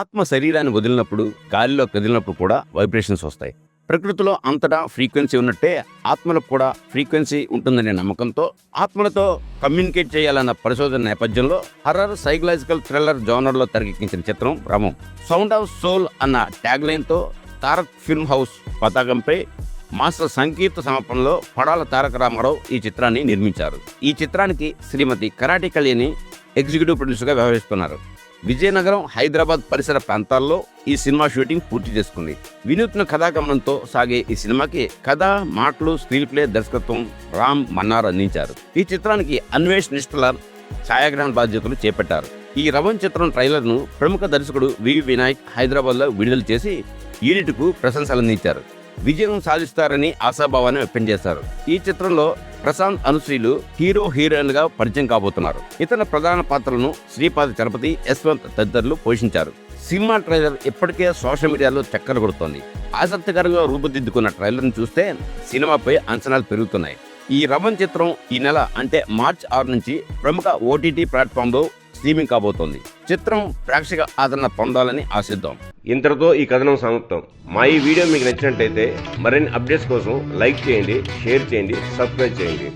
ఆత్మ శరీరాన్ని వదిలినప్పుడు, గాలిలో కదిలినప్పుడు కూడా వైబ్రేషన్స్ వస్తాయి. ప్రకృతిలో అంతటా ఫ్రీక్వెన్సీ ఉన్నట్టే ఆత్మలకు కూడా ఫ్రీక్వెన్సీ ఉంటుందనే నమ్మకంతో ఆత్మలతో కమ్యూనికేట్ చేయాలన్న పరిశోధన నేపథ్యంలో హర్రర్ సైకలాజికల్ థ్రిల్లర్ జోనర్లో తెరకెక్కించిన చిత్రం రవం. సౌండ్ ఆఫ్ సోల్ అన్న ట్యాగ్ లైన్తో తారక్ ఫిల్మ్ హౌస్ పతాకంపై మాస్టర్ సంకీర్త సమర్పణలో పడాల తారక రామారావు ఈ చిత్రాన్ని నిర్మించారు. ఈ చిత్రానికి శ్రీమతి కరాటి కళ్యాణి ఎగ్జిక్యూటివ్ ప్రొడ్యూసర్గా వ్యవహరిస్తున్నారు. విజయనగరం, హైదరాబాద్ పరిసర ప్రాంతాల్లో ఈ సినిమా షూటింగ్ పూర్తి చేసుకుంది. వినూత్న కథాగమనంతో సాగే ఈ సినిమాకి కథ, మాటలు, స్క్రీన్ ప్లే, దర్శకత్వం రామ్ మన్నార్ అందించారు. ఈ చిత్రానికి అన్వేష్ నిష్ఠలాల్ ఛాయాగ్రహణ బాధ్యతలు చేపట్టారు. ఈ రవం చిత్రం ట్రైలర్ను ప్రముఖ దర్శకుడు వివి వినాయక్ హైదరాబాద్లో విడుదల చేసి యూనిట్కు ప్రశంసలందించారు. విజయం సాధిస్తారని ఆశాభావాన్ని వ్యక్తం చేశారు. ఈ చిత్రంలో ప్రశాంత్, అనుశ్రీలు హీరో హీరోయిన్గా పరిచయం కాబోతున్నారు. ఇతర ప్రధాన పాత్రలను శ్రీపాద చలపతి, యశ్వంత్ తదితరులు పోషించారు. సినిమా ట్రైలర్ ఇప్పటికే సోషల్ మీడియాలో చక్కర కొడుతోంది. ఆసక్తికరంగా రూపుదిద్దుకున్న ట్రైలర్ను చూస్తే సినిమాపై అంచనాలు పెరుగుతున్నాయి. ఈ రవం చిత్రం ఈ నెల అంటే మార్చి 6 నుంచి ప్రముఖ ఓటీటీ ప్లాట్ఫామ్లో స్ట్రీమింగ్ కాబోతోంది. చిత్రం ప్రేక్షక ఆదరణ పొందాలని ఆశిద్దాం. ఇంతటితో ఈ కథనం సమాప్తం. మా ఈ వీడియో మీకు నచ్చినట్లయితే మరిన్ని అప్డేట్స్ కోసం లైక్ చేయండి, షేర్ చేయండి, సబ్స్క్రైబ్ చేయండి.